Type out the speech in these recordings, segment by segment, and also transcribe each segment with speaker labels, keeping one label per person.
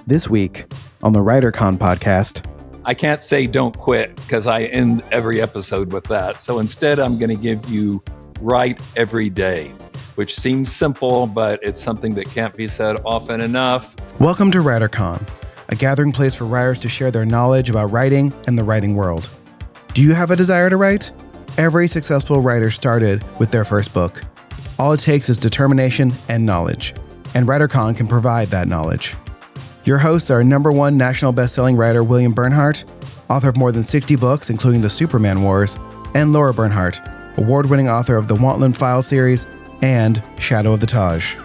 Speaker 1: This week on the WriterCon podcast.
Speaker 2: I can't say don't quit because I end every episode with that. So instead, I'm going to give you write every day, which seems simple, but it's something that can't be said often enough.
Speaker 1: Welcome to WriterCon, a gathering place for writers to share their knowledge about writing and the writing world. Do you have a desire to write? Every successful writer started with their first book. All it takes is determination and knowledge, and WriterCon can provide that knowledge. Your hosts are #1 national best-selling writer William Bernhardt, author of more than 60 books, including The Superman Wars, and Lara Bernhardt, award-winning author of the Wantland Files series and Shadow of the Taj.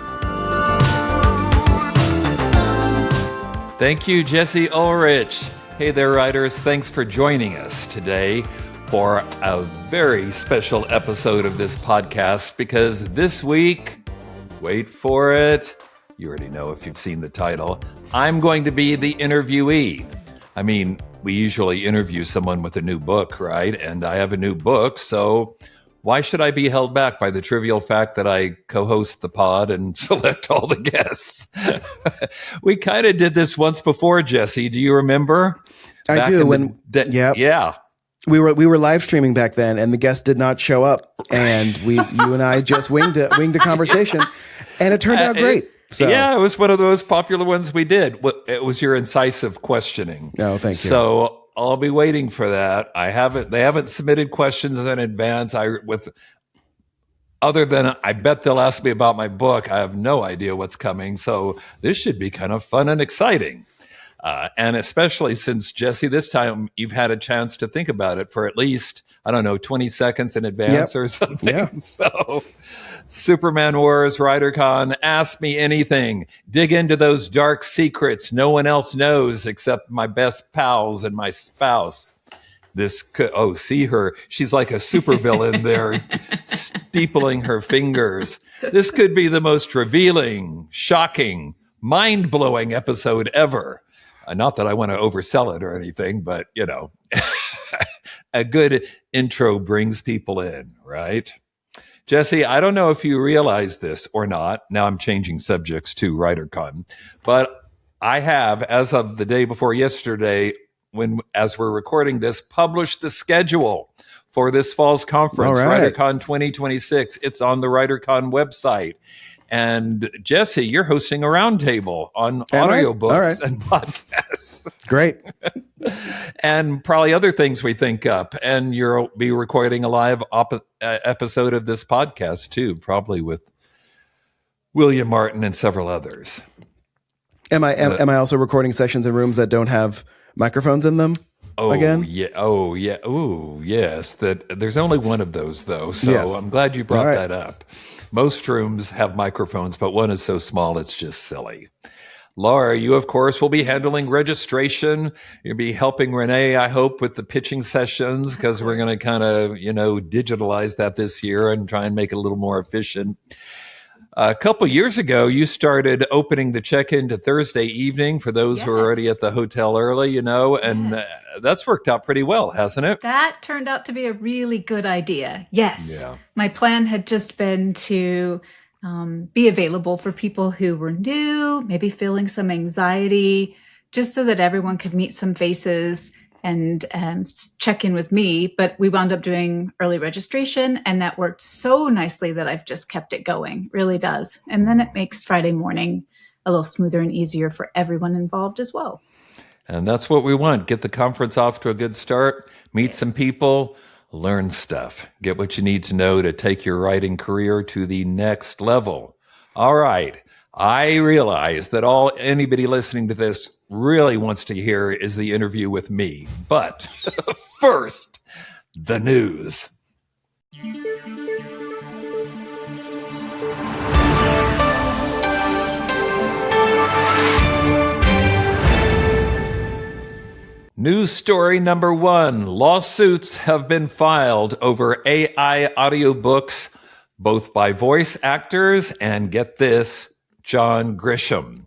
Speaker 2: Thank you, Jesse Ulrich. Hey there, writers. Thanks for joining us today for a very special episode of this podcast, because this week, wait for it, you already know if you've seen the title, I'm going to be the interviewee. I mean, we usually interview someone with a new book, right? And I have a new book, so why should I be held back by the trivial fact that I co-host the pod and select all the guests? We kind of did this once before, Jesse. Do you remember?
Speaker 1: I do.
Speaker 2: Yeah.
Speaker 1: We were live streaming back then, and the guest did not show up, and you and I just winged a conversation, and it turned out great. So.
Speaker 2: Yeah, it was one of those popular ones we did. It was your incisive questioning.
Speaker 1: No, thank you.
Speaker 2: So I'll be waiting for that. They haven't submitted questions in advance. Other than I bet they'll ask me about my book, I have no idea what's coming. So this should be kind of fun and exciting. And especially since, Jesse, this time you've had a chance to think about it for at least, 20 seconds in advance or something.
Speaker 1: Yeah.
Speaker 2: So Superman Wars, WriterCon, ask me anything. Dig into those dark secrets no one else knows except my best pals and my spouse. This could, see her. She's like a supervillain there, steepling her fingers. This could be the most revealing, shocking, mind-blowing episode ever. Not that I want to oversell it or anything, but, a good intro brings people in, right? Jesse, I don't know if you realize this or not. Now I'm changing subjects to WriterCon, but I have, as of the day before yesterday, as we're recording this, published the schedule for this fall's conference,
Speaker 1: right.
Speaker 2: WriterCon 2026. It's on the WriterCon website. And Jesse, you're hosting a roundtable on audiobooks and podcasts.
Speaker 1: Great.
Speaker 2: And probably other things we think up. And you'll be recording a live episode of this podcast too, probably with William Martin and several others.
Speaker 1: Am I also recording sessions in rooms that don't have microphones in them? Again?
Speaker 2: Yeah. Oh, yeah. Oh, yes. There's only one of those, though. So
Speaker 1: yes.
Speaker 2: I'm glad you brought that up. Most rooms have microphones, but one is so small, it's just silly. Lara, you, of course, will be handling registration. You'll be helping Renee, I hope, with the pitching sessions, because we're going to kind of, digitalize that this year and try and make it a little more efficient. A couple years ago, you started opening the check-in to Thursday evening for those who are already at the hotel early, and that's worked out pretty well, hasn't it?
Speaker 3: That turned out to be a really good idea. Yes.
Speaker 2: Yeah.
Speaker 3: My plan had just been to be available for people who were new, maybe feeling some anxiety, just so that everyone could meet some faces and check in with me. But we wound up doing early registration, and that worked so nicely that I've just kept it going. It really does. And then it makes Friday morning a little smoother and easier for everyone involved as well.
Speaker 2: And that's what we want. Get the conference off to a good start, meet some people, learn stuff, get what you need to know to take your writing career to the next level. All right. I realize that all anybody listening to this really wants to hear is the interview with me. But first, the news. News story number 1. Lawsuits have been filed over AI audiobooks, both by voice actors and, get this, John Grisham.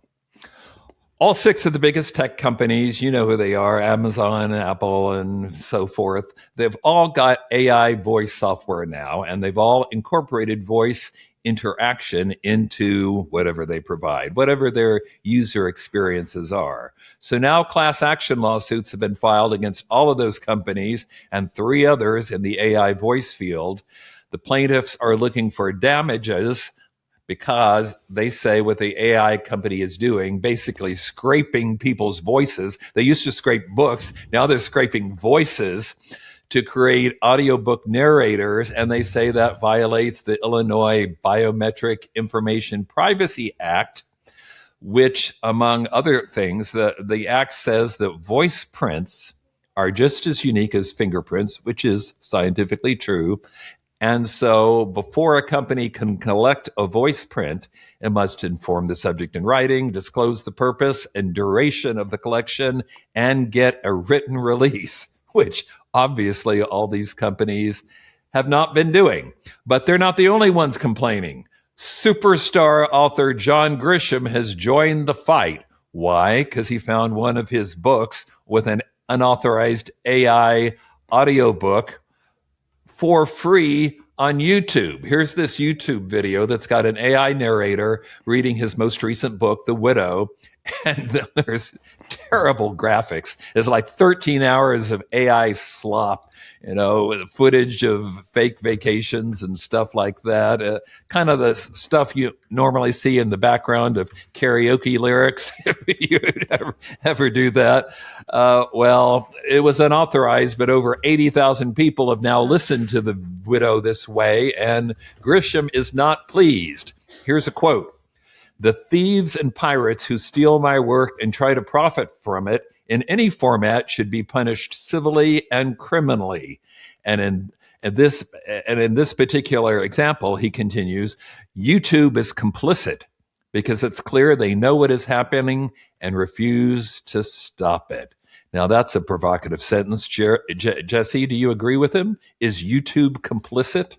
Speaker 2: All 6 of the biggest tech companies, you know who they are, Amazon, Apple, and so forth, they've all got AI voice software now, and they've all incorporated voice interaction into whatever they provide, whatever their user experiences are. So now class action lawsuits have been filed against all of those companies and 3 others in the AI voice field. The plaintiffs are looking for damages because they say what the AI company is doing, basically scraping people's voices. They used to scrape books. Now they're scraping voices to create audiobook narrators. And they say that violates the Illinois Biometric Information Privacy Act, which, among other things, the act says that voice prints are just as unique as fingerprints, which is scientifically true. And so before a company can collect a voice print, it must inform the subject in writing, disclose the purpose and duration of the collection, and get a written release, which obviously all these companies have not been doing. But they're not the only ones complaining. Superstar author John Grisham has joined the fight. Why? Because he found one of his books with an unauthorized AI audiobook for free on YouTube. Here's this YouTube video that's got an AI narrator reading his most recent book, The Widow, and then there's terrible graphics. There's like 13 hours of AI slop, footage of fake vacations and stuff like that. Kind of the stuff you normally see in the background of karaoke lyrics, if you ever do that. Well, it was unauthorized, but over 80,000 people have now listened to The Widow this way, and Grisham is not pleased. Here's a quote. "The thieves and pirates who steal my work and try to profit from it in any format should be punished civilly and criminally." And in this particular example, he continues, YouTube is complicit because it's clear they know what is happening and refuse to stop it. Now, that's a provocative sentence. Jesse, do you agree with him? Is YouTube complicit?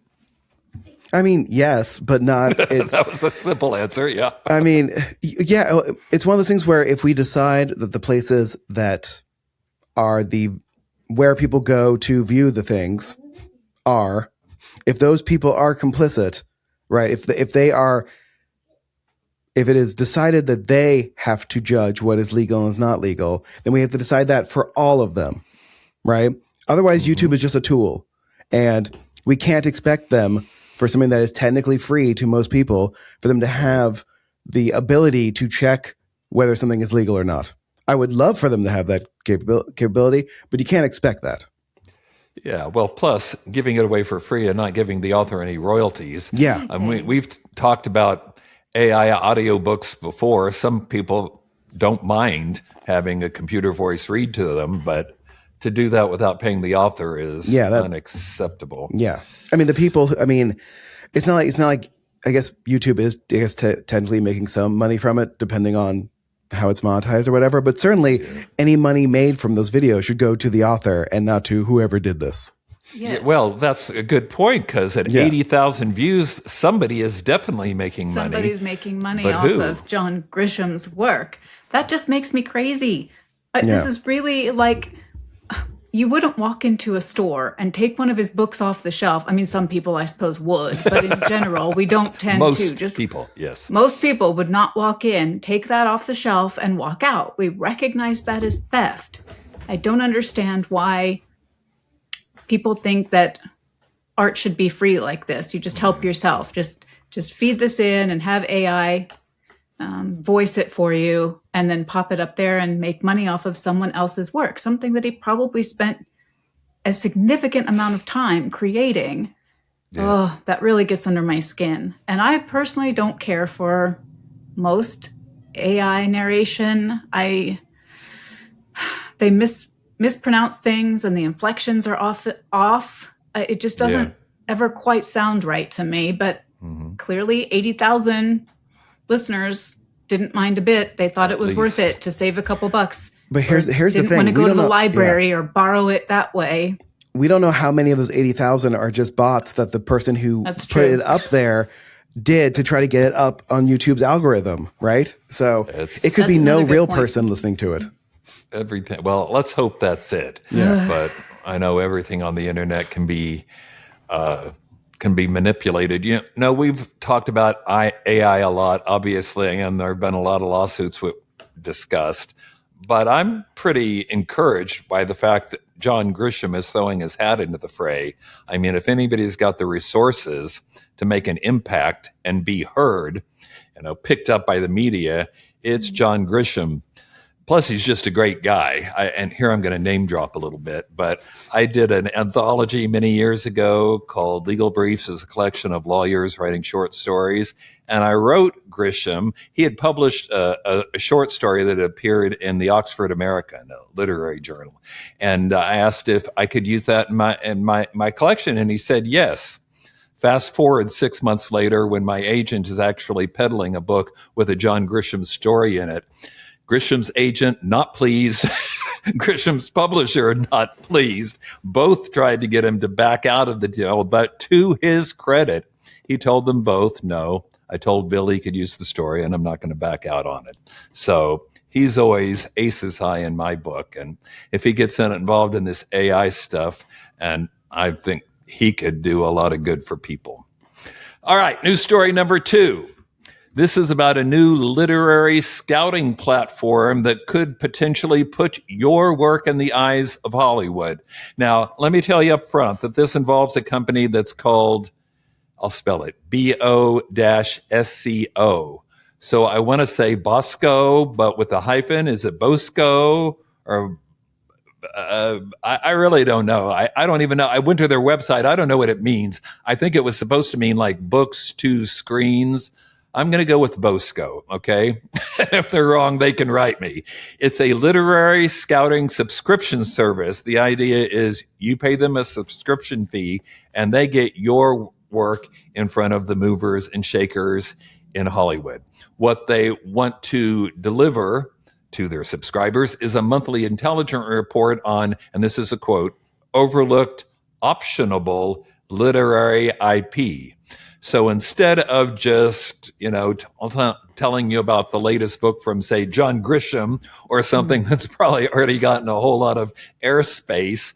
Speaker 1: I mean, yes, but not.
Speaker 2: That was a simple answer. Yeah.
Speaker 1: I mean, yeah, it's one of those things where if we decide that the places that are where people go to view the things if those people are complicit, right? If it is decided that they have to judge what is legal and is not legal, then we have to decide that for all of them, right? Otherwise, YouTube is just a tool, and we can't expect them, for something that is technically free to most people, for them to have the ability to check whether something is legal or not. I would love for them to have that capability, but you can't expect that.
Speaker 2: Yeah, well, plus giving it away for free and not giving the author any royalties.
Speaker 1: Yeah.
Speaker 2: We've talked about AI audiobooks before. Some people don't mind having a computer voice read to them, but to do that without paying the author is unacceptable.
Speaker 1: Yeah. I mean, it's not like I guess YouTube is technically making some money from it, depending on how it's monetized or whatever. But certainly any money made from those videos should go to the author and not to whoever did this.
Speaker 3: Yes.
Speaker 2: Yeah, well, that's a good point, because at 80,000 views, somebody is definitely making money.
Speaker 3: Somebody's making money off of John Grisham's work. That just makes me crazy. This is really like... You wouldn't walk into a store and take one of his books off the shelf. I mean, some people, I suppose, would, but in general, we don't tend to.
Speaker 2: Most people, yes.
Speaker 3: Most people would not walk in, take that off the shelf, and walk out. We recognize that as theft. I don't understand why people think that art should be free like this. You just help yourself. Just feed this in and have AI voice it for you, and then pop it up there and make money off of someone else's work, something that he probably spent a significant amount of time creating. Yeah. Oh, that really gets under my skin. And I personally don't care for most AI narration. They mispronounce things, and the inflections are off. It just doesn't ever quite sound right to me, but clearly 80,000 listeners didn't mind a bit. They thought it was worth it to save a couple bucks.
Speaker 1: But here's the thing.
Speaker 3: Didn't want to go to the library or borrow it that way.
Speaker 1: We don't know how many of those 80,000 are just bots that the person who put it up there did to try to get it up on YouTube's algorithm, right? So it could be no real person listening to it.
Speaker 2: Everything. Well, let's hope that's it. Yeah. But I know everything on the internet can be can be manipulated. You know, we've talked about AI a lot, obviously, and there have been a lot of lawsuits we've discussed. But I'm pretty encouraged by the fact that John Grisham is throwing his hat into the fray. I mean, if anybody's got the resources to make an impact and be heard, picked up by the media, it's John Grisham. Plus, he's just a great guy. And here I'm going to name drop a little bit, but I did an anthology many years ago called Legal Briefs, as a collection of lawyers writing short stories. And I wrote Grisham. He had published a short story that appeared in the Oxford American, a literary journal. And I asked if I could use that in my collection, and he said yes. Fast forward 6 months later, when my agent is actually peddling a book with a John Grisham story in it, Grisham's agent, not pleased. Grisham's publisher, not pleased. Both tried to get him to back out of the deal, but to his credit, he told them both, no, I told Bill he could use the story and I'm not going to back out on it. So he's always aces high in my book. And if he gets involved in this AI stuff, and I think he could do a lot of good for people. All right, news story number 2. This is about a new literary scouting platform that could potentially put your work in the eyes of Hollywood. Now, let me tell you up front that this involves a company that's called, I'll spell it, BO-SCO. So I want to say Bosco, but with a hyphen. Is it Bosco? Or I really don't know. I don't even know. I went to their website. I don't know what it means. I think it was supposed to mean like books to screens. I'm going to go with Bosco, okay? If they're wrong, they can write me. It's a literary scouting subscription service. The idea is you pay them a subscription fee, and they get your work in front of the movers and shakers in Hollywood. What they want to deliver to their subscribers is a monthly intelligence report on, and this is a quote, overlooked, optionable literary IP. So instead of just, telling you about the latest book from, say, John Grisham or something that's probably already gotten a whole lot of airspace,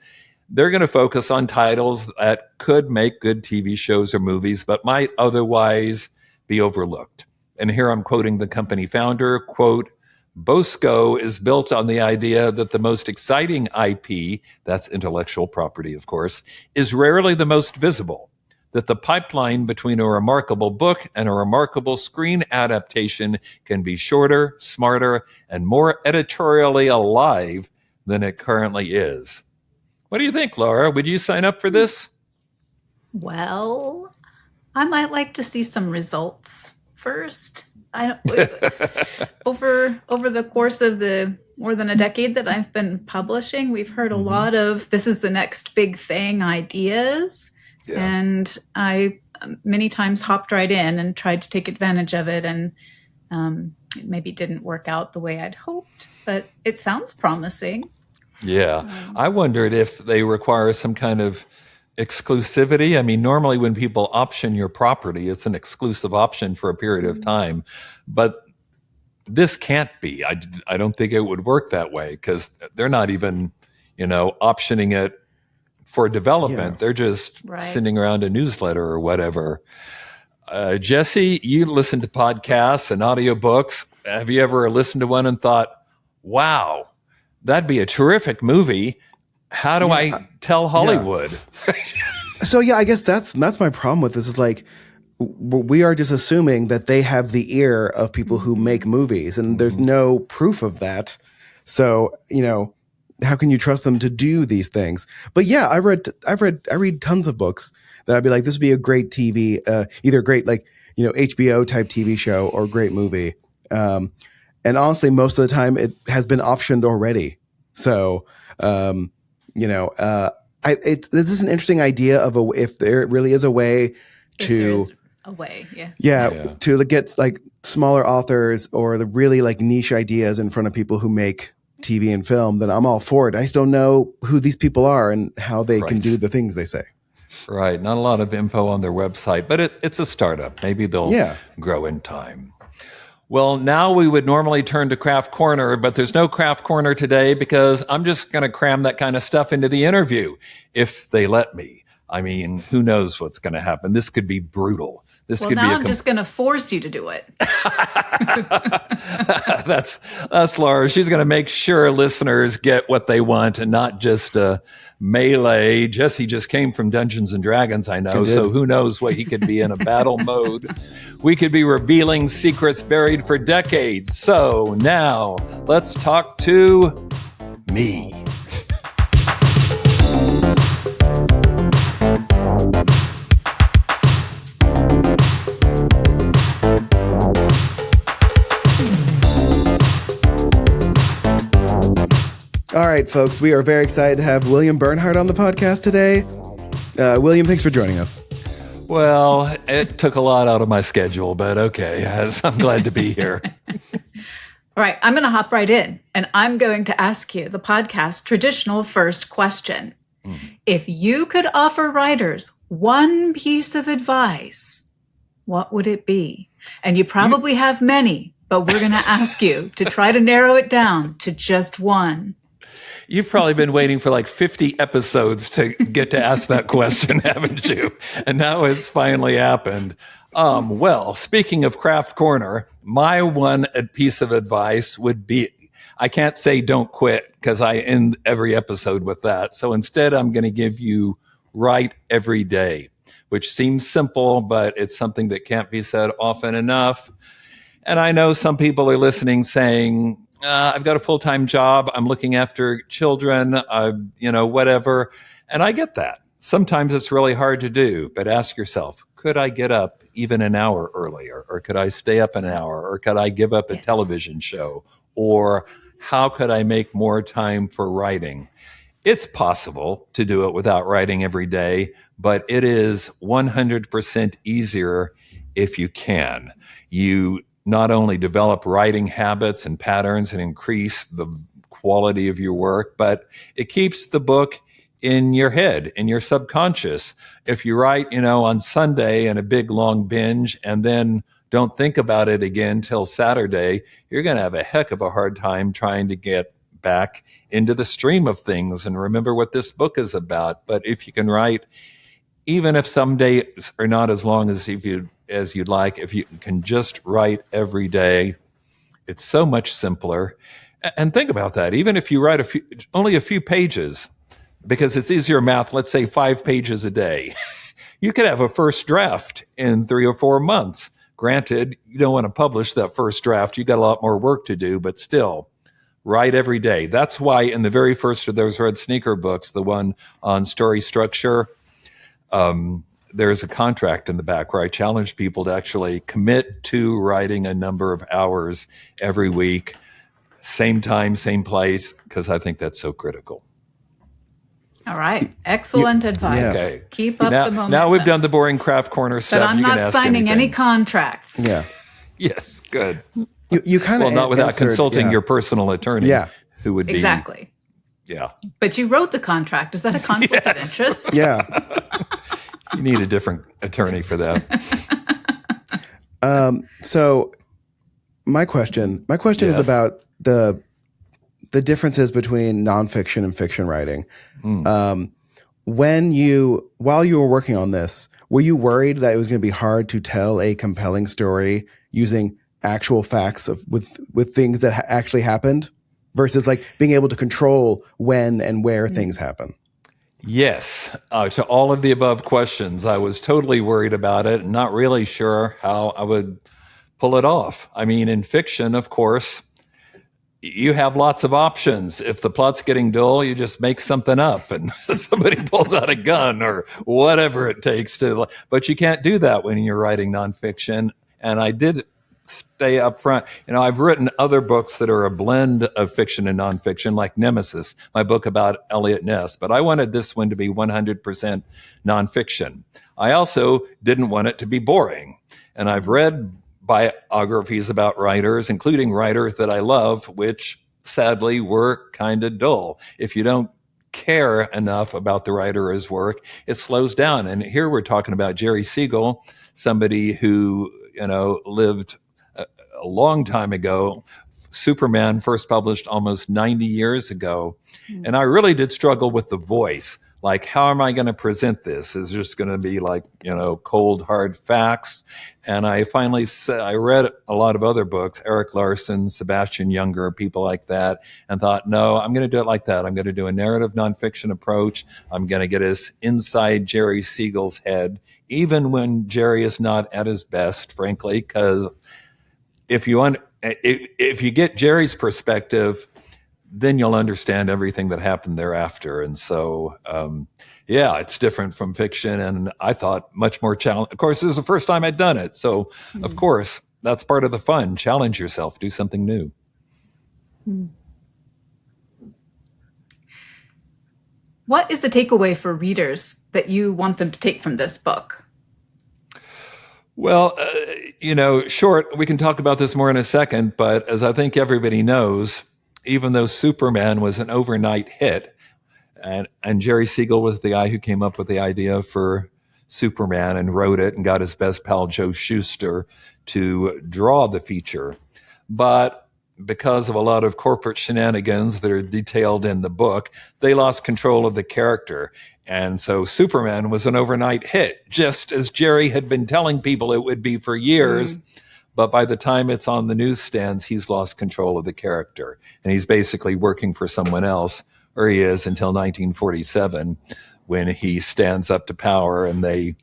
Speaker 2: they're going to focus on titles that could make good TV shows or movies, but might otherwise be overlooked. And here I'm quoting the company founder, quote, Bosco is built on the idea that the most exciting IP, that's intellectual property, of course, is rarely the most visible. That the pipeline between a remarkable book and a remarkable screen adaptation can be shorter, smarter, and more editorially alive than it currently is. What do you think, Laura? Would you sign up for this?
Speaker 3: Well, I might like to see some results first. Over the course of the more than a decade that I've been publishing, we've heard a lot of this is the next big thing ideas. Yeah. And I many times hopped right in and tried to take advantage of it, and it maybe didn't work out the way I'd hoped, but it sounds promising.
Speaker 2: Yeah. I wondered if they require some kind of exclusivity. I mean, normally when people option your property, it's an exclusive option for a period of time, but this can't be. I don't think it would work that way because they're not even, optioning it for development. Yeah. They're just sending around a newsletter or whatever. Jesse, you listen to podcasts and audiobooks. Have you ever listened to one and thought, wow, that'd be a terrific movie? How do I tell Hollywood?
Speaker 1: Yeah. So, I guess that's my problem with this is like, we are just assuming that they have the ear of people who make movies, and there's no proof of that. So, how can you trust them to do these things? But I read tons of books that I'd be like, this would be a great TV, either great, HBO type TV show or great movie. And honestly, most of the time it has been optioned already. So, this is an interesting idea of if there really is a way to get like smaller authors or the really like niche ideas in front of people who make TV and film, then I'm all for it. I just don't know who these people are and how they can do the things they say.
Speaker 2: Right. Not a lot of info on their website, but it's a startup. Maybe they'll grow in time. Well, now we would normally turn to Craft Corner, but there's no Craft Corner today because I'm just going to cram that kind of stuff into the interview if they let me. I mean, who knows what's going to happen? This could be brutal. This
Speaker 3: Well,
Speaker 2: could
Speaker 3: now
Speaker 2: be
Speaker 3: I'm just going to force you to do it.
Speaker 2: That's Lara. She's going to make sure listeners get what they want and not just melee. Jesse just came from Dungeons and Dragons, I know, so who knows what he could be in a battle mode. We could be revealing secrets buried for decades. So now let's talk to me.
Speaker 1: All right, folks, we are very excited to have William Bernhardt on the podcast today. William, thanks for joining us.
Speaker 2: Well, it took a lot out of my schedule, but okay. I'm glad to be here.
Speaker 3: All right, I'm going to hop right in, and I'm going to ask you the podcast traditional first question. If you could offer writers one piece of advice, what would it be? And you probably have many, but we're going to ask you to try to narrow it down to just one.
Speaker 2: You've probably been waiting for like 50 episodes to get to ask that question, haven't you? And now it's finally happened. Well, speaking of Craft Corner, my one piece of advice would be, I can't say don't quit because I end every episode with that. So instead, I'm going to give you write every day, which seems simple, but it's something that can't be said often enough. And I know some people are listening saying, I've got a full-time job. I'm looking after children, whatever. And I get that. Sometimes it's really hard to do, but ask yourself, could I get up even an hour earlier? Or could I stay up an hour? Or could I give up a television show? Or how could I make more time for writing? It's possible to do it without writing every day, but it is 100% easier if you can. You not only develop writing habits and patterns and increase the quality of your work, but it keeps the book in your head, in your subconscious. If you write, on Sunday in a big long binge and then don't think about it again till Saturday, you're going to have a heck of a hard time trying to get back into the stream of things and remember what this book is about. But if you can write, even if some days are not as long as you'd like, if you can just write every day, it's so much simpler. And think about that. Even if you write only a few pages, because it's easier math, let's say 5 pages a day, you could have a first draft in 3 or 4 months. Granted, you don't want to publish that first draft. You got a lot more work to do, but still, write every day. That's why in the very first of those Red Sneaker books, the one on story structure, there's a contract in the back where I challenge people to actually commit to writing a number of hours every week, same time, same place, because I think that's so critical.
Speaker 3: All right. Excellent advice.
Speaker 1: Yes.
Speaker 2: Okay.
Speaker 3: Keep up the momentum.
Speaker 2: Now we've done the boring Craft Corner stuff.
Speaker 3: But I'm not signing any contracts.
Speaker 1: Yeah.
Speaker 2: Yes, good.
Speaker 1: You kind of
Speaker 2: Well, not without consulting your personal attorney.
Speaker 1: Yeah.
Speaker 2: Who would be.
Speaker 3: Exactly.
Speaker 2: Yeah.
Speaker 3: But you wrote the contract. Is that a conflict of interest?
Speaker 1: Yeah.
Speaker 2: You need a different attorney for that.
Speaker 1: So my question is about the differences between nonfiction and fiction writing. While you were working on this, were you worried that it was going to be hard to tell a compelling story using actual facts with things that actually happened versus like being able to control when and where things happen?
Speaker 2: Yes. To all of the above questions, I was totally worried about it and not really sure how I would pull it off. I mean, in fiction, of course, you have lots of options. If the plot's getting dull, you just make something up and somebody pulls out a gun or whatever it takes to. But you can't do that when you're writing nonfiction. And I did stay up front. I've written other books that are a blend of fiction and nonfiction, like Nemesis, my book about Eliot Ness. But I wanted this one to be 100% nonfiction. I also didn't want it to be boring. And I've read biographies about writers, including writers that I love, which sadly were kind of dull. If you don't care enough about the writer or his work, it slows down. And here we're talking about Jerry Siegel, somebody who, lived a long time ago. Superman first published almost 90 years ago. And I really did struggle with the voice. Like, how am I going to present this? Is it just going to be like, cold, hard facts? And I finally said, I read a lot of other books, Eric Larson, Sebastian Junger, people like that, and thought, no, I'm going to do it like that. I'm going to do a narrative nonfiction approach. I'm going to get us inside Jerry Siegel's head, even when Jerry is not at his best, frankly, because if you get Jerry's perspective, then you'll understand everything that happened thereafter. And so, it's different from fiction. And I thought much more challenge. Of course, this was the first time I'd done it. So, of course, that's part of the fun. Challenge yourself, do something new.
Speaker 3: What is the takeaway for readers that you want them to take from this book?
Speaker 2: Well, short, we can talk about this more in a second, but as I think everybody knows, even though Superman was an overnight hit, and Jerry Siegel was the guy who came up with the idea for Superman and wrote it and got his best pal Joe Shuster to draw the feature. But because of a lot of corporate shenanigans that are detailed in the book, they lost control of the character. And so Superman was an overnight hit, just as Jerry had been telling people it would be for years. But by the time it's on the newsstands, he's lost control of the character. And he's basically working for someone else, or he is until 1947, when he stands up to power and they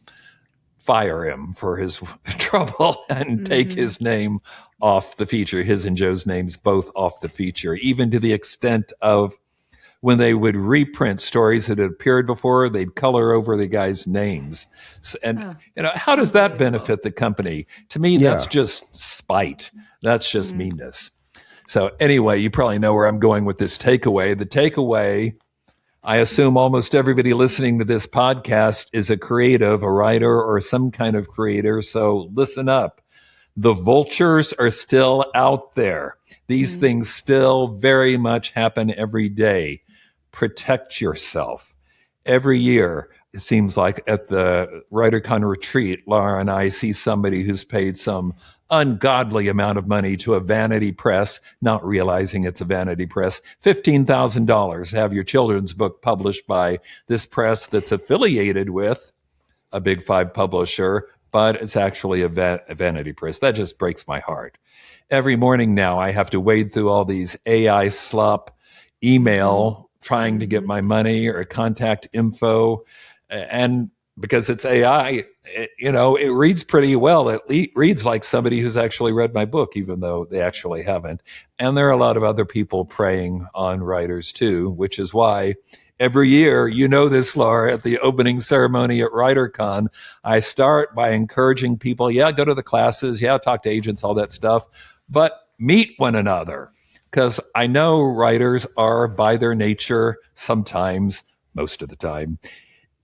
Speaker 2: fire him for his trouble and take his name off the feature, his and Joe's names both off the feature, even to the extent of when they would reprint stories that had appeared before, they'd color over the guys' names. And, how does that benefit the company? To me, that's just spite. That's just meanness. So anyway, you probably know where I'm going with this takeaway. The takeaway, I assume almost everybody listening to this podcast is a creative, a writer, or some kind of creator. So listen up. The vultures are still out there. These things still very much happen every day. Protect yourself. Every year, it seems like at the WriterCon retreat, Lara and I see somebody who's paid some ungodly amount of money to a vanity press, not realizing it's a vanity press, $15,000 to have your children's book published by this press that's affiliated with a Big Five publisher, but it's actually a vanity press. That just breaks my heart. Every morning now, I have to wade through all these AI slop email trying to get my money or contact info. And because it's AI, it reads pretty well. It reads like somebody who's actually read my book, even though they actually haven't. And there are a lot of other people preying on writers too, which is why every year, this, Laura, at the opening ceremony at WriterCon, I start by encouraging people, go to the classes, talk to agents, all that stuff, but meet one another. Because I know writers are, by their nature, sometimes, most of the time,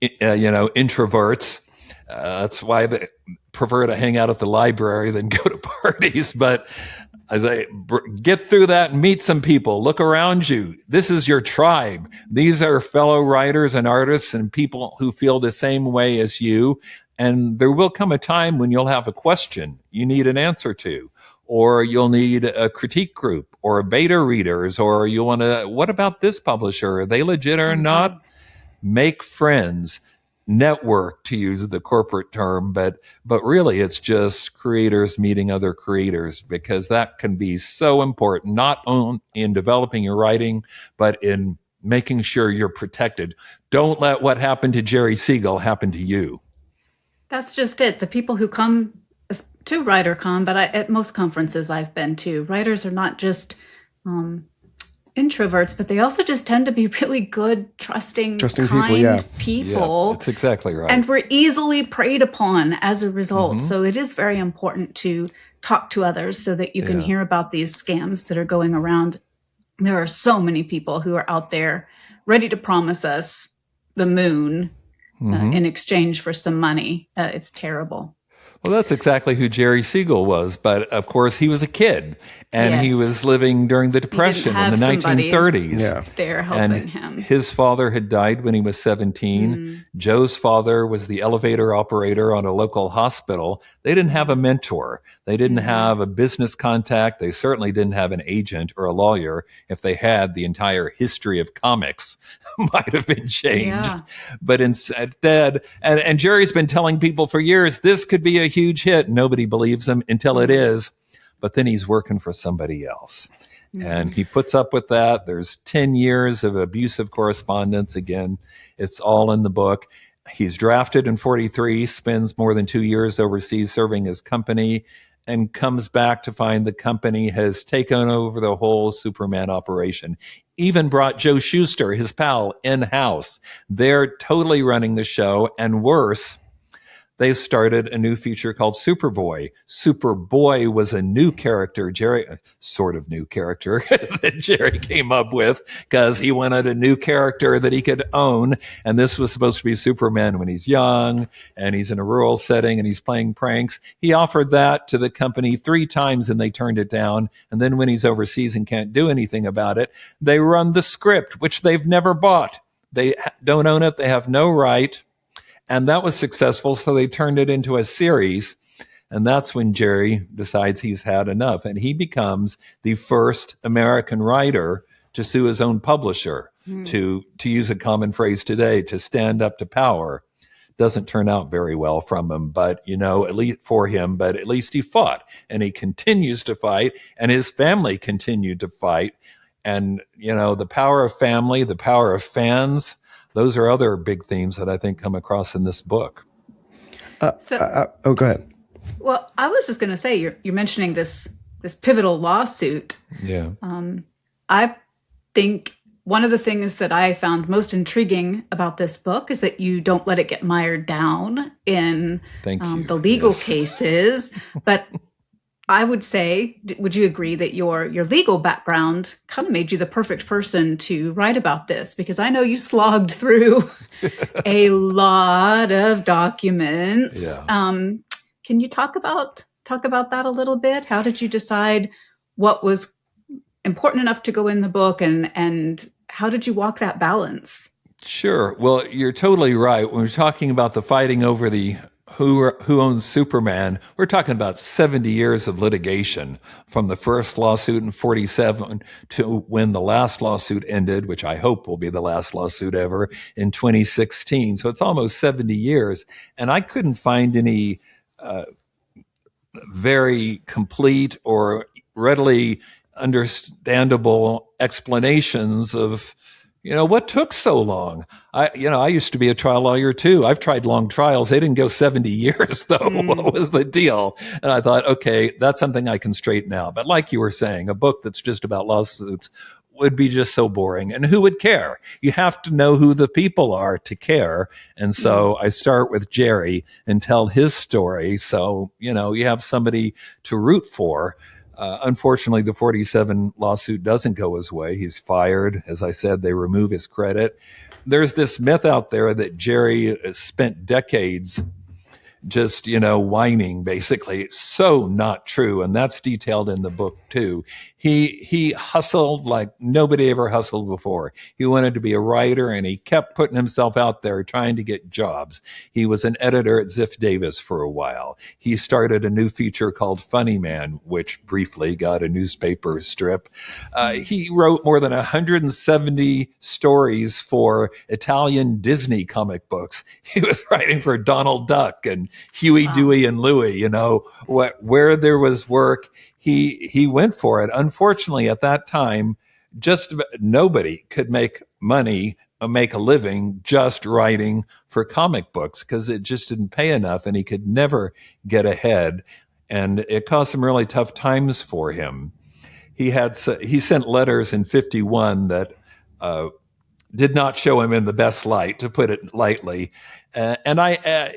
Speaker 2: introverts. That's why they prefer to hang out at the library than go to parties. But as I get through that and meet some people, look around you. This is your tribe. These are fellow writers and artists and people who feel the same way as you. And there will come a time when you'll have a question you need an answer to, or you'll need a critique group or a beta readers, or you want to, what about this publisher? Are they legit or not? Make friends, network, to use the corporate term, but really it's just creators meeting other creators, because that can be so important, not only in developing your writing, but in making sure you're protected. Don't let what happened to Jerry Siegel happen to you.
Speaker 3: That's just it. The people who come to WriterCon, but at most conferences I've been to, writers are not just introverts, but they also just tend to be really good, trusting kind people.
Speaker 2: That's exactly right.
Speaker 3: And we're easily preyed upon as a result. So it is very important to talk to others so that you can hear about these scams that are going around. There are so many people who are out there ready to promise us the moon in exchange for some money. It's terrible.
Speaker 2: Well, that's exactly who Jerry Siegel was. But of course, he was a kid and he was living during the Depression in the 1930s.
Speaker 3: Yeah. There helping him.
Speaker 2: His father had died when he was 17. Joe's father was the elevator operator on a local hospital. They didn't have a mentor. They didn't have a business contact. They certainly didn't have an agent or a lawyer. If they had, the entire history of comics might have been changed. Yeah. But instead, and Jerry's been telling people for years, this could be a huge hit. Nobody believes him until it is. But then he's working for somebody else. And he puts up with that. There's 10 years of abusive correspondence. Again, it's all in the book. He's drafted in 43, spends more than 2 years overseas serving his company, and comes back to find the company has taken over the whole Superman operation. Even brought Joe Shuster, his pal, in-house. They're totally running the show. And worse, they've started a new feature called Superboy. Superboy was a new character, sort of new character that Jerry came up with because he wanted a new character that he could own. And this was supposed to be Superman when he's young and he's in a rural setting and he's playing pranks. He offered that to the company 3 times and they turned it down. And then when he's overseas and can't do anything about it, they run the script, which they've never bought. They don't own it. They have no right. And that was successful, so they turned it into a series. And that's when Jerry decides he's had enough. And he becomes the first American writer to sue his own publisher, to use a common phrase today, to stand up to power. Doesn't turn out very well from him, but, at least for him, but at least he fought. And he continues to fight, and his family continued to fight. And, the power of family, the power of fans, those are other big themes that I think come across in this book.
Speaker 1: Go ahead.
Speaker 3: Well, I was just going to say, you're mentioning this pivotal lawsuit.
Speaker 2: Yeah.
Speaker 3: I think one of the things that I found most intriguing about this book is that you don't let it get mired down in the legal cases, but I would say, would you agree that your legal background kind of made you the perfect person to write about this? Because I know you slogged through a lot of documents. Yeah. Can you talk about that a little bit? How did you decide what was important enough to go in the book, and how did you walk that balance?
Speaker 2: Sure. Well, you're totally right. When we're talking about the fighting over the who owns Superman, we're talking about 70 years of litigation from the first lawsuit in 47 to when the last lawsuit ended, which I hope will be the last lawsuit ever, in 2016. So it's almost 70 years. And I couldn't find any very complete or readily understandable explanations of what took so long? I used to be a trial lawyer too. I've tried long trials. They didn't go 70 years though. What was the deal? And I thought, okay, that's something I can straighten out. But like you were saying, a book that's just about lawsuits would be just so boring. And who would care? You have to know who the people are to care. And so I start with Jerry and tell his story. So, you have somebody to root for. Unfortunately, the 47 lawsuit doesn't go his way. He's fired. As I said, they remove his credit. There's this myth out there that Jerry spent decades just, whining, basically. So not true. And that's detailed in the book, too. He hustled like nobody ever hustled before. He wanted to be a writer, and he kept putting himself out there trying to get jobs. He was an editor at Ziff Davis for a while. He started a new feature called Funny Man, which briefly got a newspaper strip. He wrote more than 170 stories for Italian Disney comic books. He was writing for Donald Duck and Huey, Dewey, and Louie. Where there was work, he went for it. Unfortunately, at that time, just about nobody could make money, make a living just writing for comic books because it just didn't pay enough, and he could never get ahead. And it caused some really tough times for him. He sent letters in 51 that did not show him in the best light, to put it lightly. And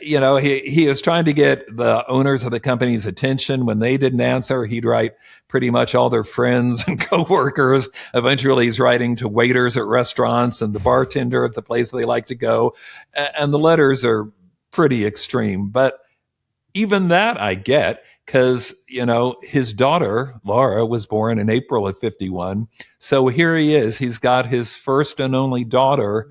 Speaker 2: he was trying to get the owners of the company's attention. When they didn't answer, he'd write pretty much all their friends and coworkers. Eventually, he's writing to waiters at restaurants and the bartender at the place they like to go. And the letters are pretty extreme. But even that I get, because, his daughter, Lara, was born in April of 51. So here he is. He's got his first and only daughter,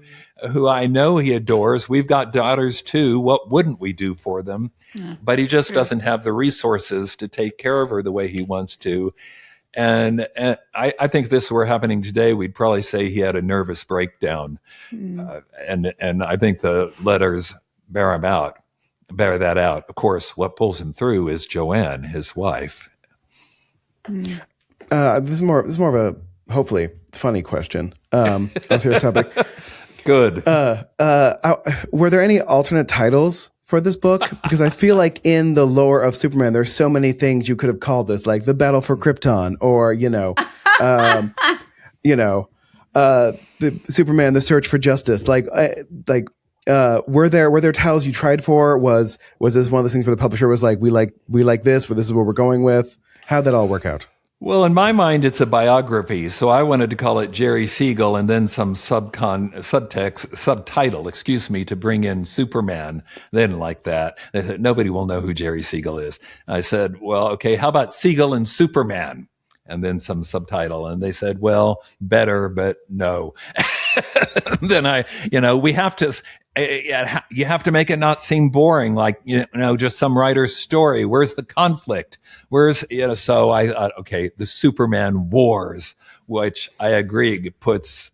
Speaker 2: who I know he adores. We've got daughters too. What wouldn't we do for them? Yeah, but he just doesn't have the resources to take care of her the way he wants to. And I think if this were happening today, we'd probably say he had a nervous breakdown. And I think the letters bear that out. Of course, what pulls him through is Joanne, his wife.
Speaker 1: This is more of a hopefully funny question. On a serious topic.
Speaker 2: Good.
Speaker 1: Were there any alternate titles for this book? Because I feel like in the lore of Superman, there's so many things you could have called this, like the Battle for Krypton, or the Superman, the Search for Justice. Were there titles you tried for? Was this one of those things where the publisher was like, we like this, but this is what we're going with? How'd that all work out?
Speaker 2: Well, in my mind, it's a biography, so I wanted to call it Jerry Siegel and then some subtitle, to bring in Superman. They didn't like that. They said, nobody will know who Jerry Siegel is. I said, well, okay, how about Siegel and Superman? And then some subtitle. And they said, well, better, but no. Then we have to, you have to make it not seem boring, like, just some writer's story. Where's the conflict? So I thought, okay, the Superman Wars, which I agree puts,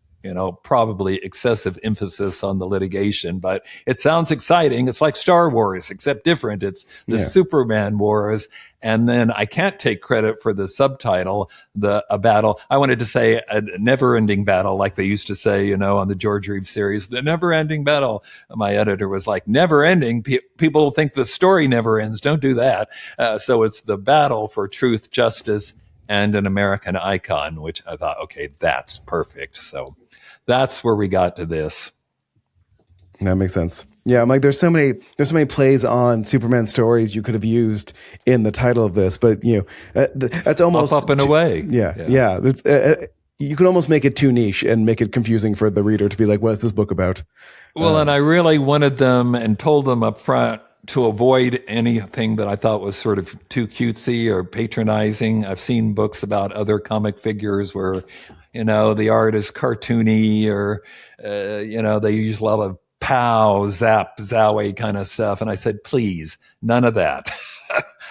Speaker 2: probably excessive emphasis on the litigation, but it sounds exciting. It's like Star Wars, except different. It's the Superman Wars. And then I can't take credit for the subtitle, a battle. I wanted to say a never-ending battle, like they used to say, on the George Reeves series, the never-ending battle. My editor was like, never-ending? People think the story never ends. Don't do that. So it's the battle for truth, justice, and an American icon, which I thought, okay, that's perfect. So that's where we got to this.
Speaker 1: That makes sense. Yeah, I'm like, there's so many plays on Superman stories you could have used in the title of this, but that's almost
Speaker 2: up and away.
Speaker 1: Yeah. You could almost make it too niche and make it confusing for the reader to be like, what is this book about?
Speaker 2: Well, and I really wanted them and told them up front to avoid anything that I thought was sort of too cutesy or patronizing. I've seen books about other comic figures where, the art is cartoony or, they use a lot of pow, zap, zowie kind of stuff. And I said, please, none of that.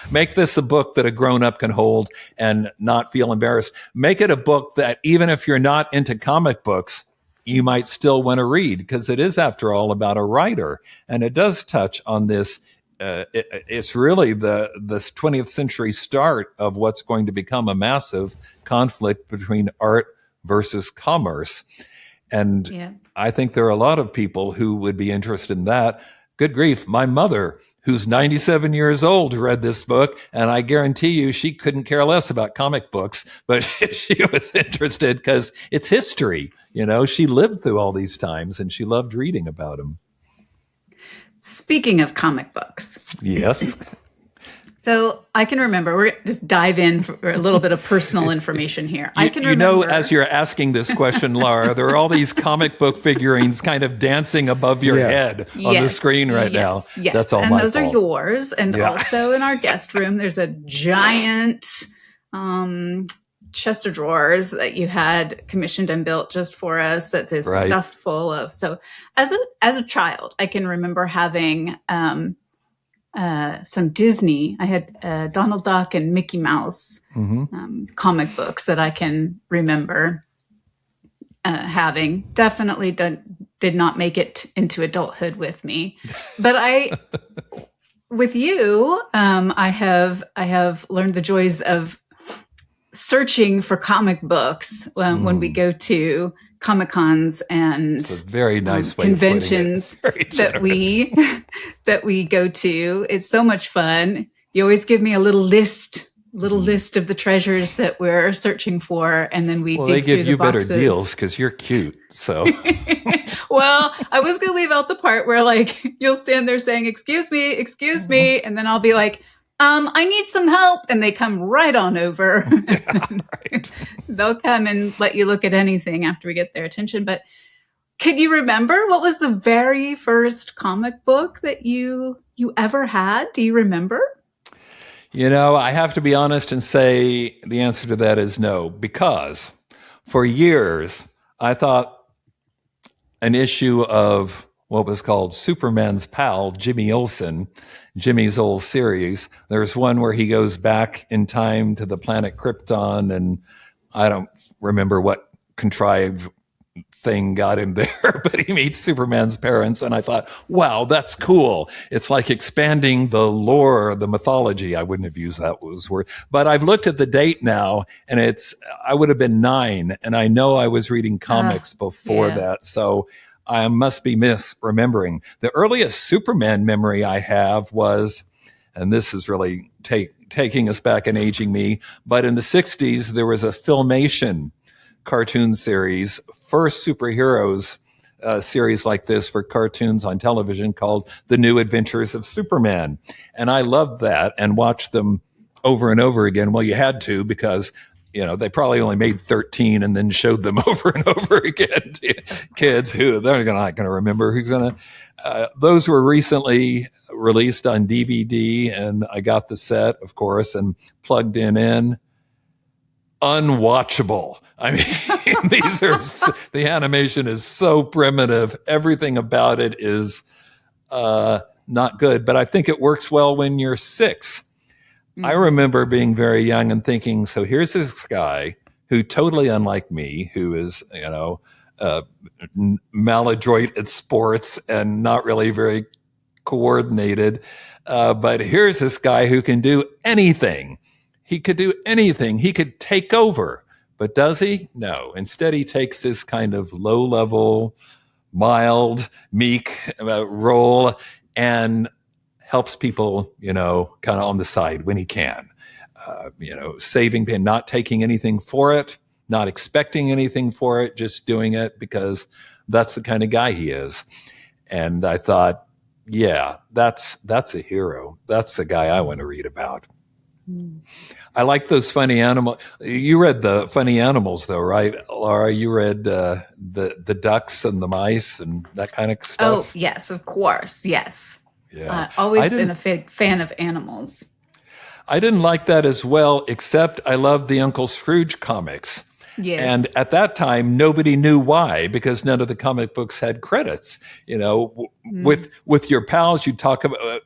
Speaker 2: Make this a book that a grown-up can hold and not feel embarrassed. Make it a book that even if you're not into comic books, you might still want to read, because it is, after all, about a writer. And it does touch on this. It's really the 20th century start of what's going to become a massive conflict between art versus commerce. And I think there are a lot of people who would be interested in that. Good grief. My mother, who's 97 years old, read this book, and I guarantee you she couldn't care less about comic books, but she was interested because it's history. She lived through all these times and she loved reading about them.
Speaker 3: Speaking of comic books.
Speaker 2: Yes.
Speaker 3: So I can remember, we're going to just dive in for a little bit of personal information here. I can remember.
Speaker 2: As you're asking this question, Lara, there are all these comic book figurines kind of dancing above your head on the screen right now.
Speaker 3: Yes.
Speaker 2: That's all
Speaker 3: and
Speaker 2: my
Speaker 3: those
Speaker 2: fault.
Speaker 3: are yours. And also in our guest room, there's a giant chest of drawers that you had commissioned and built just for us that is stuffed full of. So as a child, I can remember having some Disney. I had Donald Duck and Mickey Mouse comic books that I can remember having. Definitely did not make it into adulthood with me, but with you, I have learned the joys of searching for comic books when we go to Comic-Cons and
Speaker 2: it's a very nice way
Speaker 3: conventions that we go to. It's so much fun. You always give me a little list of the treasures that we're searching for, and then we dig
Speaker 2: they give
Speaker 3: through
Speaker 2: you
Speaker 3: the boxes.
Speaker 2: better deals because you're cute. So
Speaker 3: well, I was gonna leave out the part where like you'll stand there saying excuse me, and then I'll be like, I need some help. And they come right on over. They'll come and let you look at anything after we get their attention. But Can you remember what was the very first comic book that you ever had? Do you remember?
Speaker 2: I have to be honest and say the answer to that is no, because for years I thought an issue of what was called Superman's pal, Jimmy Olsen, Jimmy's old series. There's one where he goes back in time to the planet Krypton, and I don't remember what contrived thing got him there, but he meets Superman's parents, and I thought, wow, that's cool. It's like expanding the lore, the mythology. I wouldn't have used that word, but I've looked at the date now, and I would have been 9, and I know I was reading comics before that, so I must be misremembering. The earliest Superman memory I have was, and this is really taking us back and aging me, but in the 60s, there was a Filmation cartoon series, first superheroes series like this for cartoons on television, called The New Adventures of Superman. And I loved that and watched them over and over again. Well, you had to, because they probably only made 13 and then showed them over and over again to kids who they're not going to remember who's going to. Those were recently released on DVD, and I got the set, of course, and plugged in. Unwatchable. I mean, the animation is so primitive. Everything about it is not good, but I think it works well when you're 6. I remember being very young and thinking, so here's this guy who totally unlike me, who is, maladroit at sports and not really very coordinated. But here's this guy who can do anything. He could do anything. He could take over. But does he? No. Instead, he takes this kind of low-level, mild, meek role and helps people, kind of on the side when he can. Saving pain, not taking anything for it, not expecting anything for it, just doing it because that's the kind of guy he is. And I thought, yeah, that's a hero. That's the guy I want to read about. I like those funny animals. You read the funny animals, though, right, Lara? You read the ducks and the mice and that kind of stuff?
Speaker 3: Oh, yes, of course. Yes.
Speaker 2: Yeah.
Speaker 3: Always been a fan of animals.
Speaker 2: I didn't like that as well, except I loved the Uncle Scrooge comics.
Speaker 3: Yes.
Speaker 2: And at that time, nobody knew why, because none of the comic books had credits. With your pals, you talk about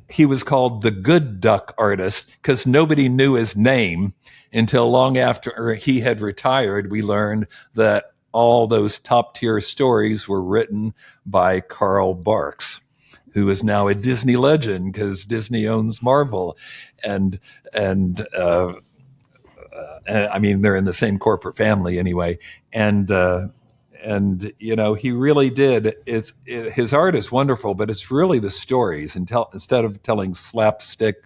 Speaker 2: he was called the Good Duck Artist because nobody knew his name until long after he had retired. We learned that all those top tier stories were written by Carl Barks, who is now a Disney legend because Disney owns Marvel, and I mean, they're in the same corporate family anyway. And he really did. His art is wonderful, but it's really the stories. Instead of telling slapstick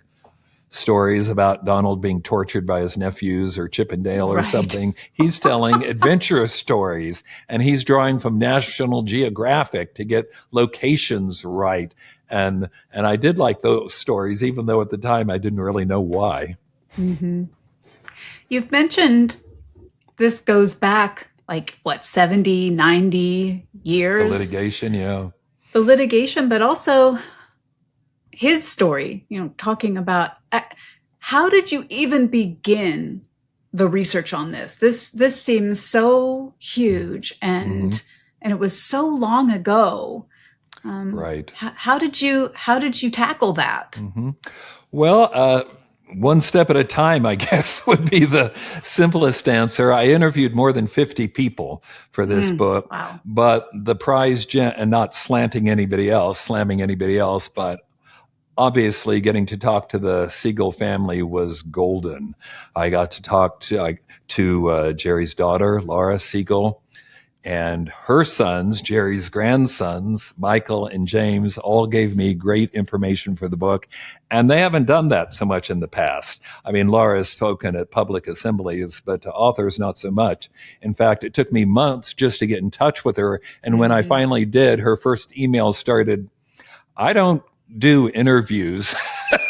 Speaker 2: stories about Donald being tortured by his nephews or Chip and Dale or something, he's telling adventurous stories, and he's drawing from National Geographic to get locations right. And I did like those stories, even though at the time I didn't really know why.
Speaker 3: Mm-hmm. You've mentioned this goes back 70, 90 years?
Speaker 2: The litigation, yeah.
Speaker 3: The litigation, but also his story, talking about how did you even begin the research on this? This seems so huge and it was so long ago.
Speaker 2: Right.
Speaker 3: How did you tackle that?
Speaker 2: Mm-hmm. Well, one step at a time, I guess, would be the simplest answer. I interviewed more than 50 people for this book,
Speaker 3: wow.
Speaker 2: But the prize, and not slamming anybody else, but obviously getting to talk to the Siegel family was golden. I got to talk to Jerry's daughter, Lara Siegel, and her sons, Jerry's grandsons, Michael and James, all gave me great information for the book. And they haven't done that so much in the past. I mean, Lara has spoken at public assemblies, but to authors, not so much. In fact, it took me months just to get in touch with her. And when I finally did, her first email started, "I don't do interviews." And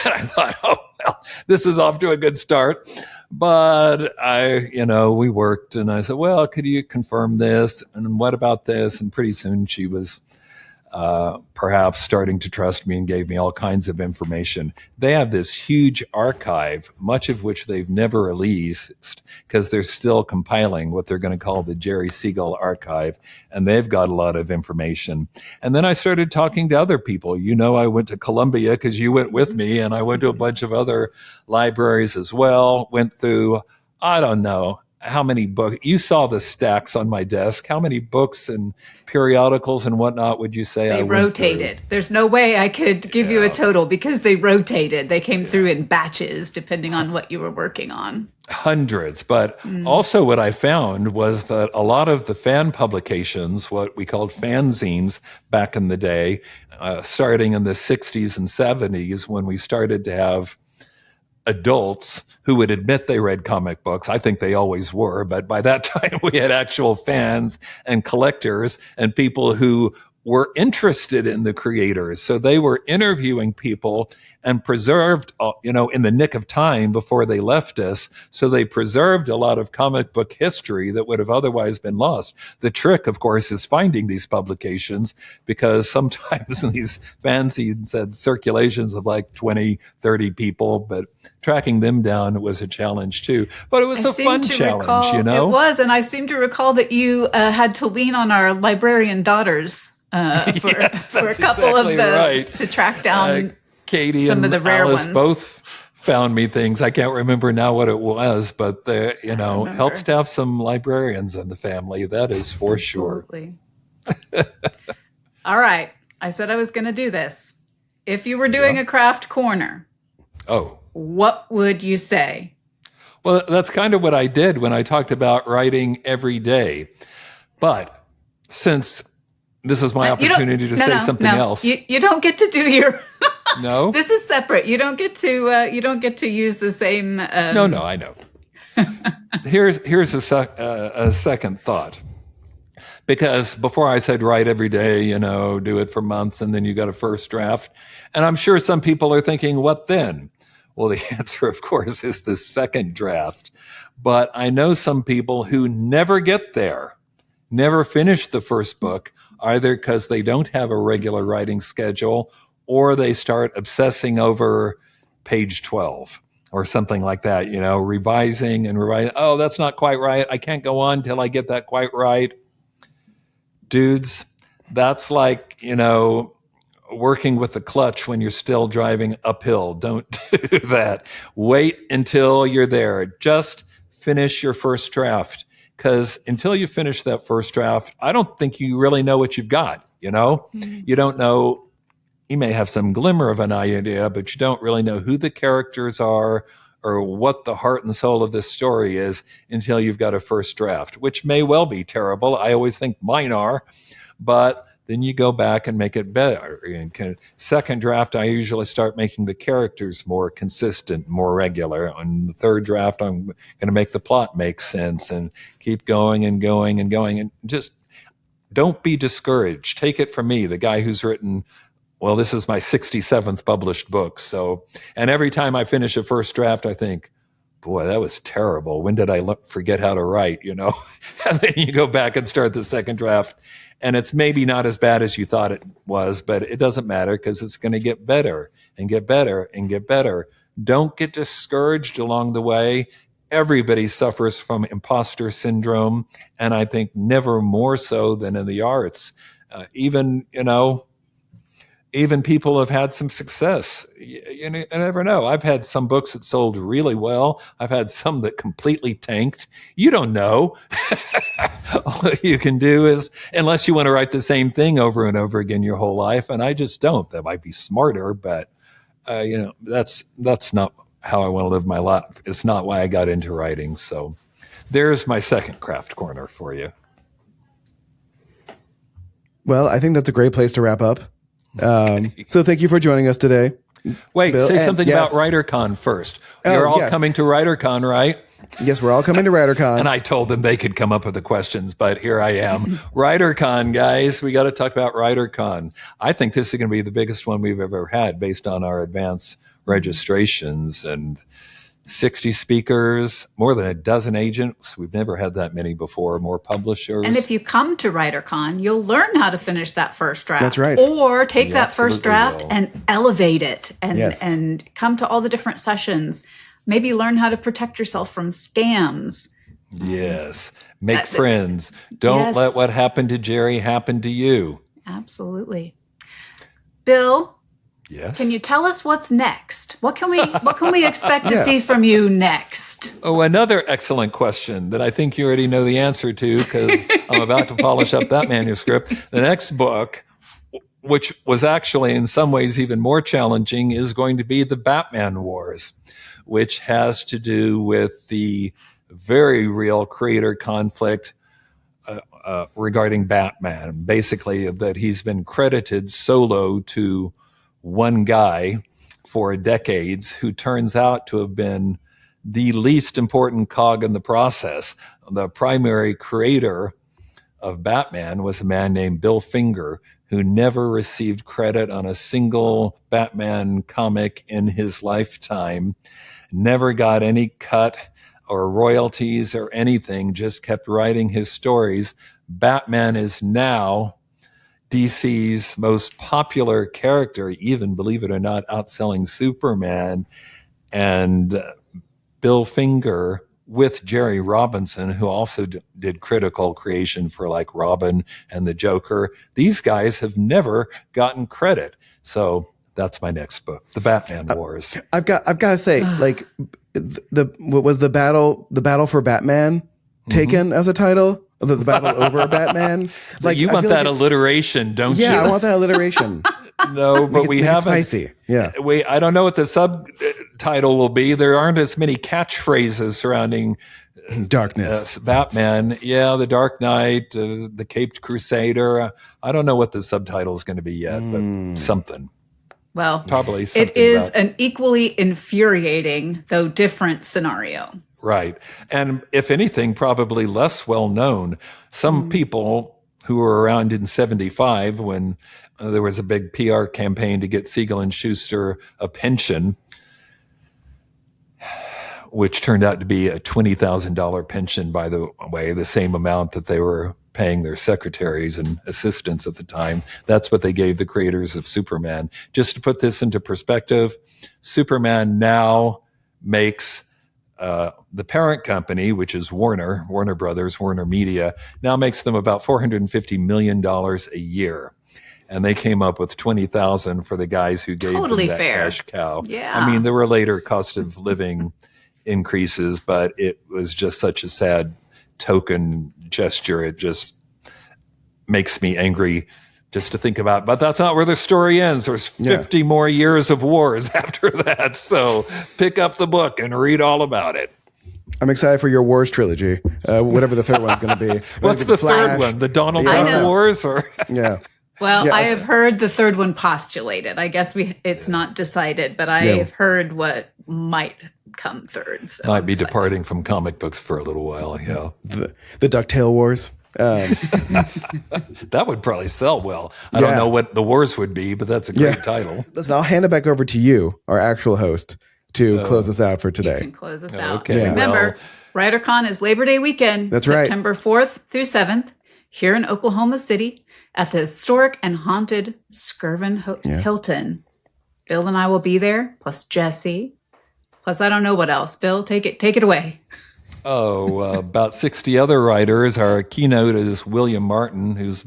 Speaker 2: I thought, oh, well, this is off to a good start. But we worked, and I said, well, could you confirm this? And what about this? And pretty soon she was perhaps starting to trust me and gave me all kinds of information. They have this huge archive, much of which they've never released because they're still compiling what they're going to call the Jerry Siegel archive. And they've got a lot of information. And then I started talking to other people. I went to Columbia because you went with me, and I went to a bunch of other libraries as well. Went through, I don't know how many books. You saw the stacks on my desk. How many books and periodicals and whatnot would you say
Speaker 3: they rotated? There's no way I could give you a total because they rotated. They came through in batches depending on what you were working on.
Speaker 2: Hundreds. But also what I found was that a lot of the fan publications, what we called fanzines back in the day, starting in the 60s and 70s, when we started to have adults who would admit they read comic books. I think they always were, but by that time we had actual fans and collectors and people who were interested in the creators. So they were interviewing people and preserved, in the nick of time before they left us. So they preserved a lot of comic book history that would have otherwise been lost. The trick, of course, is finding these publications, because sometimes these fanzines had circulations of like 20, 30 people, but tracking them down was a challenge too. But it was a fun challenge,
Speaker 3: It was, and I seem to recall that you had to lean on our librarian daughters for a couple of those to track down
Speaker 2: Katie
Speaker 3: some
Speaker 2: and
Speaker 3: of the rare
Speaker 2: Alice
Speaker 3: ones.
Speaker 2: both found me things. I can't remember now what it was, but helps to have some librarians in the family. That is for
Speaker 3: Absolutely. Sure. All right. I said I was going to do this. If you were doing a craft corner, what would you say?
Speaker 2: Well, that's kind of what I did when I talked about writing every day. But since this is my opportunity to say something else.
Speaker 3: You don't get to do your.
Speaker 2: No,
Speaker 3: this is separate. You don't get to. You don't get to use the same.
Speaker 2: No, I know. Here's a second thought. Because before I said write every day, do it for months, and then you got a first draft. And I'm sure some people are thinking, what then? Well, the answer, of course, is the second draft. But I know some people who never get there, never finish the first book, either because they don't have a regular writing schedule or they start obsessing over page 12 or something like that, revising and revising. Oh, that's not quite right. I can't go on till I get that quite right. Dudes, that's like, working with the clutch when you're still driving uphill. Don't do that. Wait until you're there. Just finish your first draft. Because until you finish that first draft, I don't think you really know what you've got, Mm-hmm. You don't know, you may have some glimmer of an idea, but you don't really know who the characters are or what the heart and soul of this story is until you've got a first draft, which may well be terrible. I always think mine are, but then you go back and make it better. In second draft, I usually start making the characters more consistent, more regular. On the third draft, I'm going to make the plot make sense and keep going and going and going. And just don't be discouraged. Take it from me, the guy who's written, well, this is my 67th published book. So, and every time I finish a first draft, I think, boy, that was terrible. When did I forget how to write, And then you go back and start the second draft. And it's maybe not as bad as you thought it was, but it doesn't matter because it's going to get better and get better and get better. Don't get discouraged along the way. Everybody suffers from imposter syndrome, and I think never more so than in the arts. Even people have had some success. You never know. I've had some books that sold really well. I've had some that completely tanked. You don't know. All you can do is, unless you want to write the same thing over and over again your whole life, and I just don't. That might be smarter, but that's not how I want to live my life. It's not why I got into writing. So there's my second craft corner for you.
Speaker 1: Well, I think that's a great place to wrap up. So thank you for joining us today.
Speaker 2: Wait,
Speaker 1: Bill,
Speaker 2: say something about WriterCon first. You're all coming to WriterCon, right?
Speaker 1: Yes, we're all coming to WriterCon.
Speaker 2: And I told them they could come up with the questions, but here I am. WriterCon, guys. We got to talk about WriterCon. I think this is going to be the biggest one we've ever had based on our advanced registrations and 60 speakers, more than a dozen agents. We've never had that many before, more publishers.
Speaker 3: And if you come to WriterCon, you'll learn how to finish that first draft.
Speaker 1: That's right.
Speaker 3: Or take
Speaker 2: You
Speaker 3: that first draft
Speaker 2: absolutely will.
Speaker 3: and elevate it and,
Speaker 1: Yes.
Speaker 3: and come to all the different sessions. Maybe learn how to protect yourself from scams.
Speaker 2: Yes. Make friends. Don't
Speaker 3: Yes.
Speaker 2: let what happened to Jerry happen to you.
Speaker 3: Absolutely. Bill,
Speaker 2: Yes.
Speaker 3: can you tell us what's next? What can we expect to see from you next?
Speaker 2: Oh, another excellent question that I think you already know the answer to because I'm about to polish up that manuscript. The next book, which was actually in some ways even more challenging, is going to be The Batman Wars, which has to do with the very real creator conflict regarding Batman. Basically, that he's been credited solo to one guy for decades who turns out to have been the least important cog in the process. The primary creator of Batman was a man named Bill Finger, who never received credit on a single Batman comic in his lifetime, never got any cut or royalties or anything, just kept writing his stories. Batman is now DC's most popular character, even, believe it or not, outselling Superman. And Bill Finger, with Jerry Robinson, who also did critical creation for like Robin and the Joker, these guys have never gotten credit. So that's my next book, The Batman Wars.
Speaker 1: I've got to say, like, what was the battle for Batman taken as a title? The battle over Batman.
Speaker 2: Like, you want that alliteration, don't you?
Speaker 1: Yeah, I want that alliteration.
Speaker 2: No, but we haven't.
Speaker 1: Spicy. Yeah.
Speaker 2: I don't know what the subtitle will be. There aren't as many catchphrases surrounding
Speaker 1: Darkness.
Speaker 2: Batman. Yeah, the Dark Knight, the Caped Crusader. I don't know what the subtitle is going to be yet, but something.
Speaker 3: Well,
Speaker 2: Probably something
Speaker 3: it is
Speaker 2: about-
Speaker 3: an equally infuriating, though different scenario.
Speaker 2: Right. And if anything, probably less well known. Some people who were around in 75 when there was a big PR campaign to get Siegel and Schuster a pension, which turned out to be a $20,000 pension, by the way, the same amount that they were paying their secretaries and assistants at the time. That's what they gave the creators of Superman. Just to put this into perspective, Superman now makes the parent company, which is Warner Brothers, Warner Media, now makes them about $450 million a year. And they came up with $20,000 for the guys who gave
Speaker 3: Totally
Speaker 2: them that
Speaker 3: fair.
Speaker 2: cash cow.
Speaker 3: Yeah.
Speaker 2: I mean, there were later cost of living increases, but it was just such a sad token gesture. It just makes me angry just to think about. But that's not where the story ends. There's 50 more years of wars after that. So pick up the book and read all about it.
Speaker 1: I'm excited for your Wars trilogy, whatever the third one's going to be.
Speaker 2: What's the third one? The Donald
Speaker 1: I
Speaker 2: Trump
Speaker 3: know.
Speaker 2: Wars? Or
Speaker 1: Yeah.
Speaker 3: Well,
Speaker 1: Yeah.
Speaker 3: I have heard the third one postulated. I guess it's not decided, but I have heard what might come third. So
Speaker 2: might be
Speaker 3: I'm excited.
Speaker 2: departing from comic books for a little while. Yeah.
Speaker 1: The Ducktail Wars.
Speaker 2: That would probably sell well. I don't know what the wars would be, but that's a great title.
Speaker 1: Listen, I'll hand it back over to you, our actual host, to close us out for
Speaker 3: You
Speaker 1: today.
Speaker 3: can close us out.
Speaker 2: Okay,
Speaker 3: Remember, WriterCon is Labor Day weekend.
Speaker 1: That's right.
Speaker 3: September 4th through 7th here in Oklahoma City at the historic and haunted Skirvin Hilton. Bill and I will be there, plus Jesse. Plus, I don't know what else. Bill, take it away.
Speaker 2: About 60 other writers. Our keynote is William Martin, who's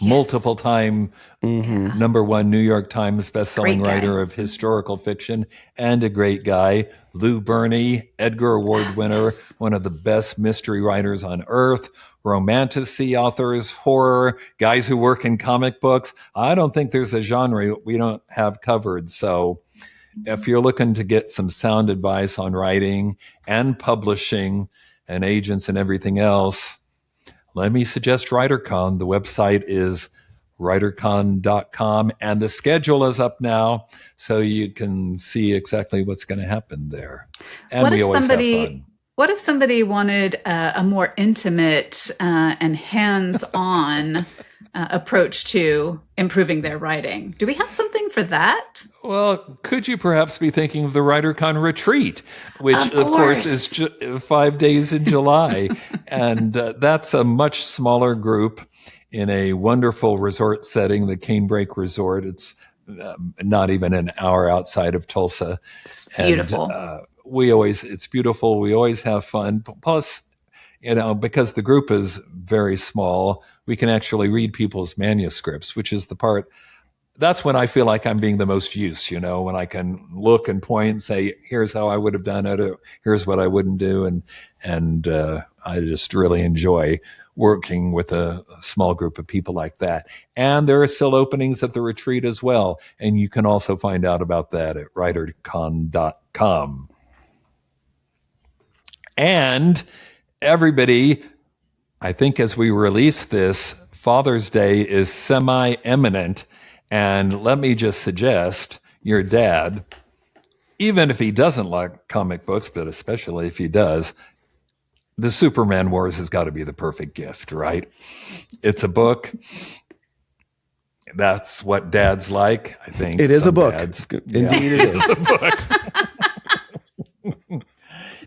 Speaker 2: multiple time number one New York Times bestselling
Speaker 3: Great guy.
Speaker 2: writer of historical fiction and a great guy. Lou Berney, Edgar Award winner, one of the best mystery writers on earth, romantasy authors, horror, guys who work in comic books. I don't think there's a genre we don't have covered. So if you're looking to get some sound advice on writing and publishing and agents and everything else, let me suggest WriterCon. The website is writercon.com, and the schedule is up now, so you can see exactly what's going to happen there. And
Speaker 3: What
Speaker 2: we
Speaker 3: if
Speaker 2: always
Speaker 3: somebody-
Speaker 2: have fun.
Speaker 3: What if somebody wanted a more intimate and hands-on approach to improving their writing. Do we have something for that?
Speaker 2: Well, could you perhaps be thinking of the WriterCon retreat, which of course is 5 days in July. And that's a much smaller group in a wonderful resort setting, the Canebrake Resort. It's not even an hour outside of Tulsa.
Speaker 3: It's beautiful.
Speaker 2: And it's beautiful. We always have fun. Plus, because the group is very small, we can actually read people's manuscripts, which is the part. That's when I feel like I'm being the most use, when I can look and point and say, here's how I would have done it, or here's what I wouldn't do. And I just really enjoy working with a small group of people like that. And there are still openings at the retreat as well. And you can also find out about that at WriterCon.com. And everybody, I think as we release this, Father's Day is semi-imminent. And let me just suggest your dad, even if he doesn't like comic books, but especially if he does, the Superman Wars has got to be the perfect gift, right? It's a book. That's what dads like, I think.
Speaker 1: It is a book.
Speaker 2: Indeed, it is a book.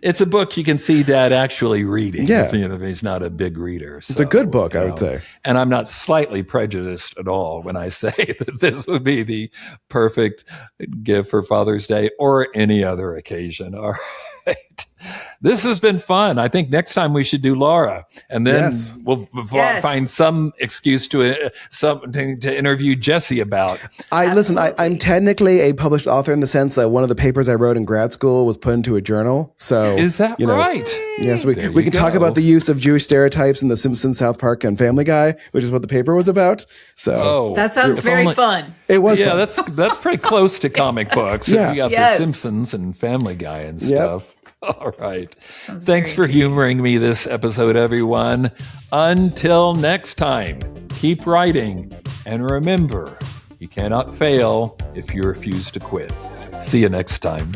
Speaker 2: It's a book you can see Dad actually reading.
Speaker 1: Yeah.
Speaker 2: If he's not a big reader.
Speaker 1: It's a good book, I would say.
Speaker 2: And I'm not slightly prejudiced at all when I say that this would be the perfect gift for Father's Day or any other occasion. All right. This has been fun. I think next time we should do Lara, and then we'll find some excuse something to interview Jesse about.
Speaker 1: I'm technically a published author in the sense that one of the papers I wrote in grad school was put into a journal. So
Speaker 2: is that right?
Speaker 1: Yes, we can talk about the use of Jewish stereotypes in The Simpsons, South Park, and Family Guy, which is what the paper was about. So
Speaker 3: that sounds very fun.
Speaker 1: It was.
Speaker 2: Yeah,
Speaker 1: fun.
Speaker 2: that's pretty close to comic books.
Speaker 1: Yeah.
Speaker 2: You got The Simpsons and Family Guy and stuff.
Speaker 1: Yep.
Speaker 2: All right. Thanks for humoring me this episode, everyone. Until next time, keep writing. And remember, you cannot fail if you refuse to quit. See you next time.